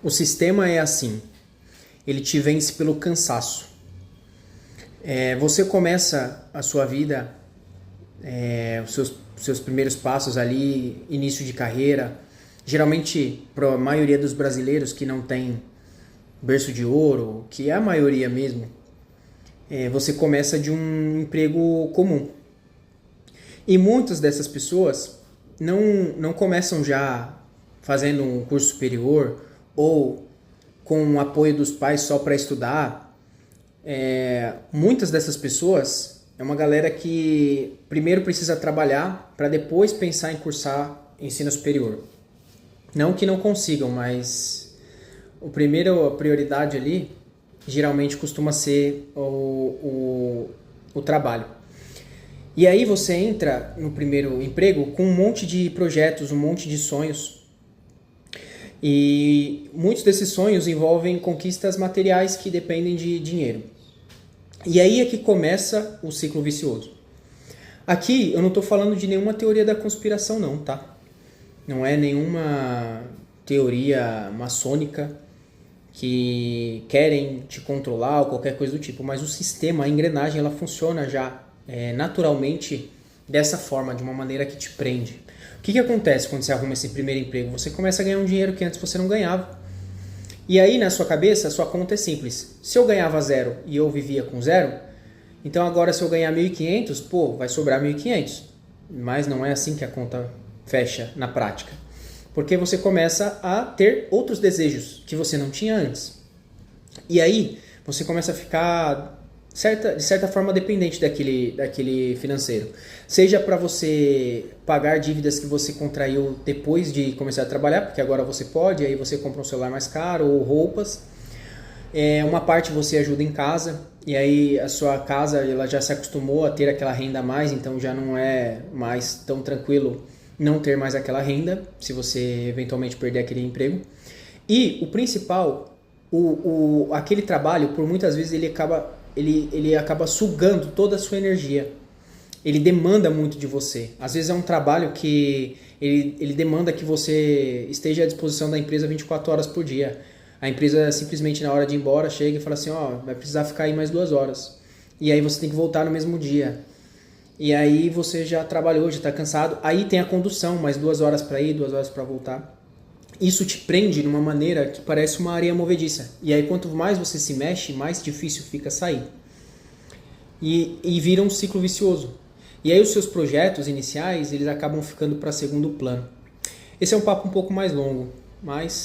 O sistema é assim, ele te vence pelo cansaço. Você começa a sua vida, os seus primeiros passos ali, início de carreira, geralmente para a maioria dos brasileiros que não tem berço de ouro, que é a maioria mesmo, você começa de um emprego comum. E muitas dessas pessoas não começam já fazendo um curso superior ou com o apoio dos pais só para estudar. Muitas dessas pessoas é uma galera que primeiro precisa trabalhar para depois pensar em cursar ensino superior. Não que não consigam, mas a prioridade ali geralmente costuma ser o trabalho. E aí você entra no primeiro emprego com um monte de projetos, um monte de sonhos. E muitos desses sonhos envolvem conquistas materiais que dependem de dinheiro. E aí é que começa o ciclo vicioso. Aqui eu não estou falando de nenhuma teoria da conspiração não, tá? Não é nenhuma teoria maçônica que querem te controlar ou qualquer coisa do tipo, mas o sistema, a engrenagem, ela funciona já naturalmente dessa forma, de uma maneira que te prende. O que acontece quando você arruma esse primeiro emprego? Você começa a ganhar um dinheiro que antes você não ganhava. E aí na sua cabeça, a sua conta é simples. Se eu ganhava zero e eu vivia com zero, então agora se eu ganhar 1.500, vai sobrar 1.500. Mas não é assim que a conta fecha na prática. Porque você começa a ter outros desejos que você não tinha antes. E aí você começa a ficar de certa forma dependente daquele financeiro. Seja para você pagar dívidas que você contraiu depois de começar a trabalhar, porque agora você pode, aí você compra um celular mais caro ou roupas. Uma parte você ajuda em casa, e aí a sua casa ela já se acostumou a ter aquela renda a mais, então já não é mais tão tranquilo não ter mais aquela renda, se você eventualmente perder aquele emprego. E o principal, aquele trabalho, por muitas vezes ele acaba sugando toda a sua energia. Ele demanda muito de você. Às vezes é um trabalho que ele demanda que você esteja à disposição da empresa 24 horas por dia. A empresa simplesmente na hora de ir embora chega e fala assim, vai precisar ficar aí mais 2 horas. E aí você tem que voltar no mesmo dia. E aí você já trabalhou, já está cansado. Aí tem a condução, mais 2 horas para ir, 2 horas para voltar. Isso te prende de uma maneira que parece uma areia movediça. E aí quanto mais você se mexe, mais difícil fica sair. E vira um ciclo vicioso. E aí os seus projetos iniciais, eles acabam ficando para segundo plano. Esse é um papo um pouco mais longo, mas